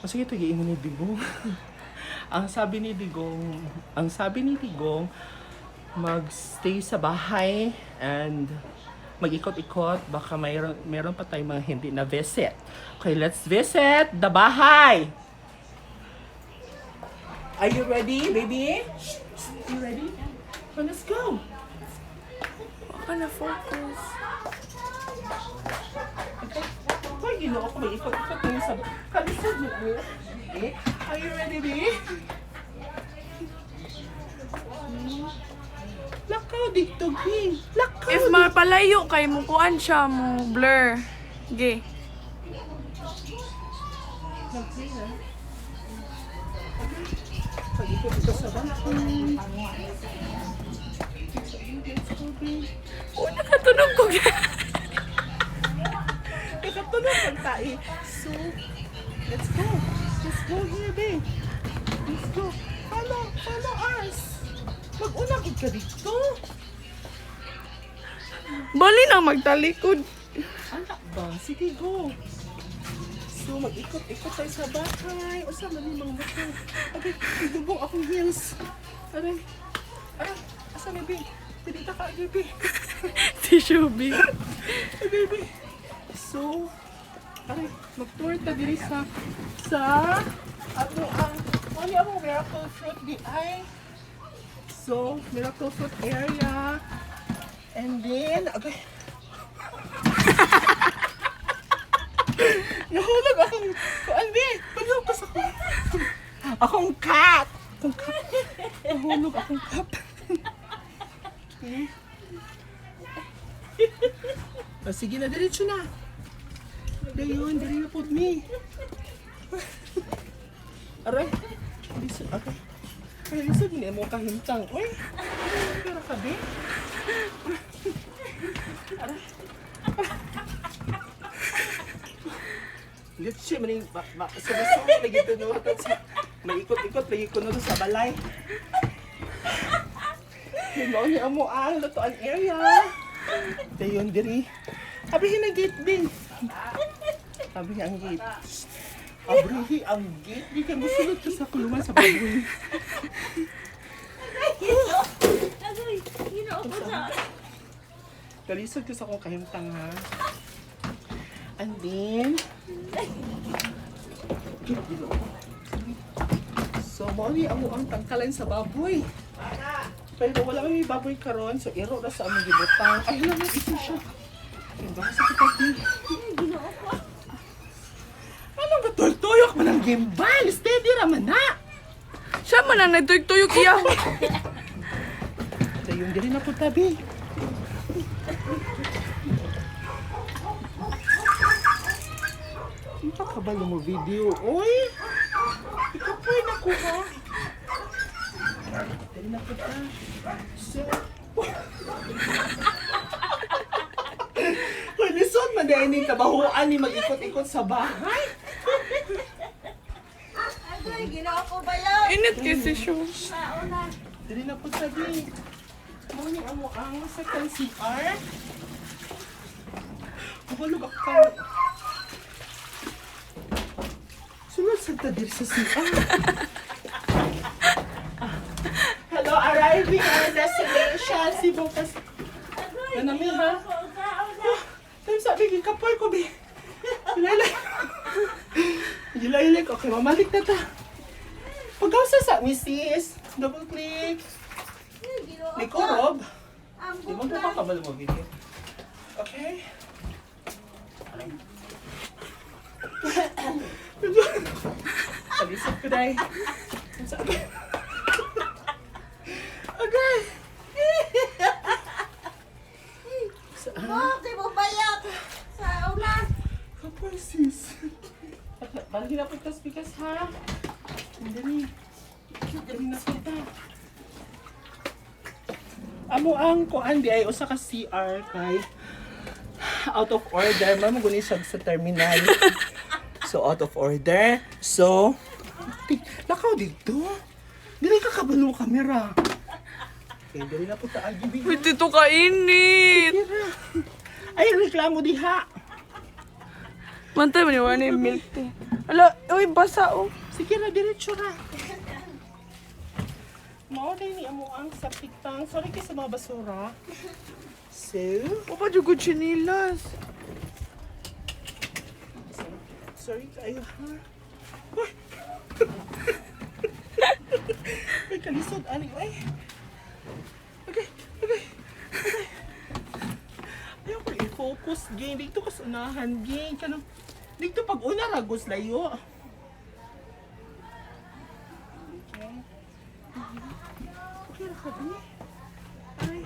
Sige, ito giingon ni Digong. ang sabi ni Digong, magstay sa bahay and mag-ikot-ikot. Baka mayroon pa tayong mga hindi na visit. Okay, let's visit the bahay. Are you ready, baby? You ready? Oh, let's go. Baka na-focus. Okay. Hoy, ginoo ako mag-ikot-ikot tayo sa kalisod mo. Okay. Are you ready, baby? Lakaw dito, babe. Lakaw. If mapalayo kay mo kuan siya mo blur. Ge. Pag-ikot ito sa bahay. Oh, nakatunog ko. Nakatunog ang tayo. So, let's go. Let's go here, babe. Let's go. Follow us. Mag-unang ka dito. Bali na magtalikod. Anak ba? Sige, go. So, mag-ikot-ikot tayo sa bahay. O sa malimang bato. Okay, idubong akong heels. Aray. Asa na, babe? Tinita ka, baby. Tissue big. Ay, baby. So, aray, mag-tour ta diri sa ato ang miracle fruit di ay. So, miracle fruit area. And then, okay. Nahulog akong, Albi, nahulog pa sa akong cat. Nahulog akong cat. Sige na, diretso na. Dayon, diri na po me. Aray, lisod, okay. Ay, lisod, hindi mo kahintang. Uy, pero ka, be? Aray. Litsi, maning, sabasong, lagi tunod sa, may ikot-ikot, lagi kunod sa balay. Hilaw niya mo ang lutuan area. Dayon, diri. Abrihin ang gate, Bin. Abrihin ang gate. Abrihin ang gate. Di ka musulot ka sa kulungan sa baboy. Kalisod ka sa akong kahimtang, ha? And then, so, mali ang tangkalan sa baboy. Pero wala kami baboy karon, so iro na sa among gibutang. Ay, lang ito siya. Baka sa kapatid. Anong gatuyok man ang gimbal? Steady raman na. Siya man ang nagtuyok-tuyok iya. Dayon diri na po tabi. Ito kabalo mo video. Uy! Ikaw po ay nakuha. Dali na po ta. So... Uy, lisod man dahil yung kabahuan ni mag-ikot-ikot sa bahay. Agoy, ginawa ko ba yun? Init kasi siya. Dali na po tabi. Morning ang second CR. Mabalog ako. Sunod sa tadir sa CR. Hello, arriving our destination. Cebu Pas. Nanami ha? Time sabi, gikapoy ko bi. Gilay-lay ko. Okay, mamalik na ta. Pagkausa sa misis. Double click. Likorob. Di mo pa kabalo mo video. Okay. Pag-isip ko dahil. Sabi. Okay. Okay mo bayak sa ulan. Kapag sis. Balik na po ito speakers ha. Hindi. Hindi na po ito. Amo ang kuan di ay usa ka CR kay out of order. Mamaguni siya sa terminal. So out of order. So lakaw dito. Dili ka kabalo kamera. Okay, dili na po ta agi. Pwede to kainit. Ay reklamo diha. Mantay mo ni wala yung milk tea. Ala, uy, basa oh. Sige na, diretso na. Maulay ni amo ang sapitang. Sorry kayo sa mga basura. So, Papa, jugod chinilas. sorry kayo ha. Uy! Ay, kalisod. Ani, ay. Okay. Ayaw ko i-focus, gay. Dito kas unahan, gay. Kanang, dito pag una, ragos layo. Okay. Okay, nakabi. Ay,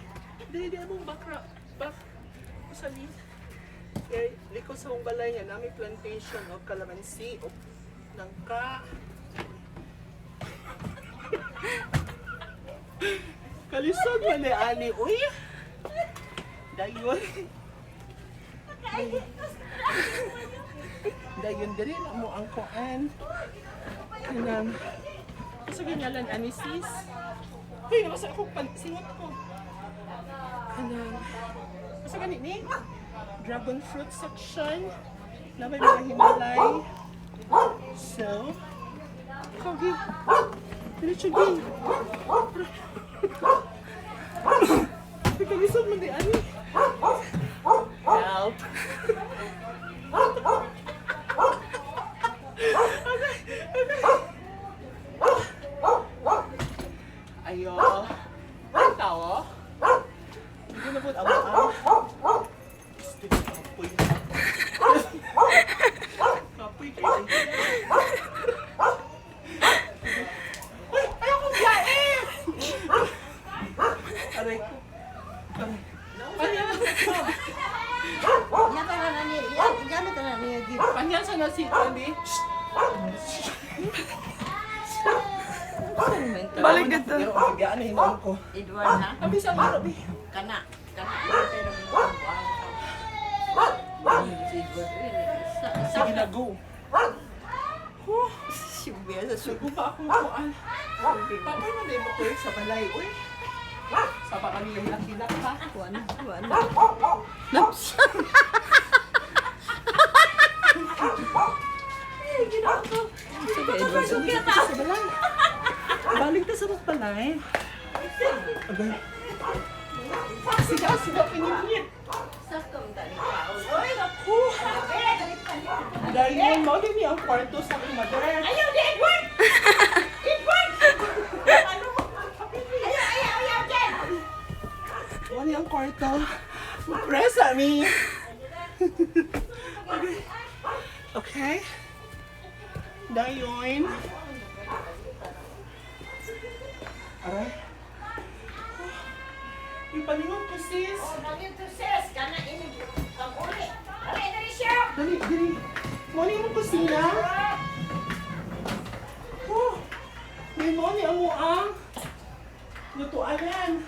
dili mong baka. Usanin. Okay, liko sa mong balay nga, nami plantation o calamansi o nangka. Kalisod man ni ani, uy. Dayon. Dayon diri na mo ang kuan. Kanang sa ganyalan ani sis. Uy, nasa ako singot ko. Kanang sa gani ni dragon fruit section. Labay mga himalay. So, kagi. Diretso gay. Kalisod man di ani. Help. Ayo. Tao. Hindi na po amo. Gusto ko kapoy. Kapoy kayo. Uy! Ayaw kong biyahe! Aray ko. Panyan sa nasi Tony. Balik ka to. Pero ang biyaan na hinom ko. Edward na. Abi sa mga rabi. Kana. Sige na, go. Sibiya sa Sugo pa akong kuan. Paano na din mo ko sa balay, uy? Sa pa kami yung hilak-hilak ha? Kuan. Sige na sa balay. Balik ta sa balay. Agay. Sige, pininit. Ay, naku. Dahil mo din ang kwarto sa aking mother. Ayaw di Edward! Edward! Ano mo? Ayaw, Jen! Wala ang kwarto. Press at me. Okay. Dayon. Aray. Ipalingon ko sis. Nandito sis, kana ini pag-uli. Aray, dali siya! Dali. Moni mo kusina. Oh. May moni amo ang lutuan yan.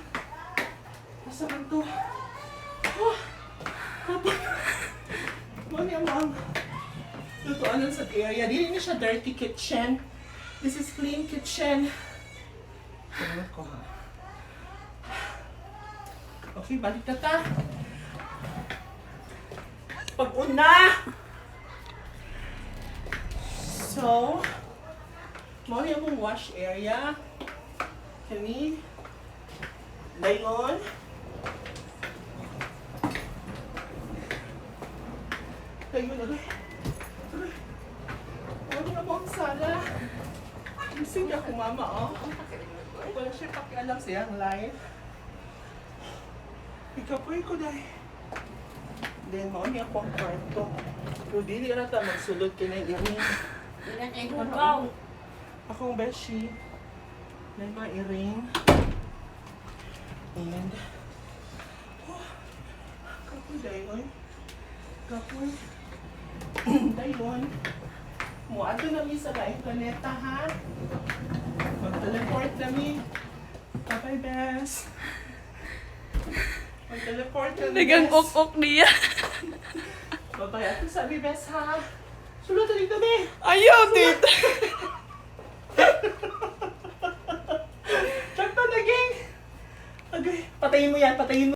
Nasa man to? Oh. Moni amo ang lutuan yan sa area. Dili na siya dirty kitchen. This is clean kitchen. Tingnan ko ha. Okay, balik na ta. Pag-una! So, mao yung mong wash area. Kani. Dayon. Dayon, agay. Mao yung mong sala. Gising ako mama, oh. Wala siya pakialam siyang life. Ikapoy ko dahil. Then, mao niya ako ang kwarto. Pero dili na ta magsulod kinay-iring. Ilan ay hugaw. Akong beshi. May ma-iring. And, kapoy dayon. Kapoy. Dayon. Muadto na mi sa laing planeta, ha? Mag-teleport na mi. Bye-bye, Bes. Mag-teleport na mi, Nagang Bes. ok niya. Bye-bye. Ato sabi, Bes, ha? Sulod na dito, Be. Ayaw, tita. Sakto na, gang. Okay, patayin mo yan, patayin mo.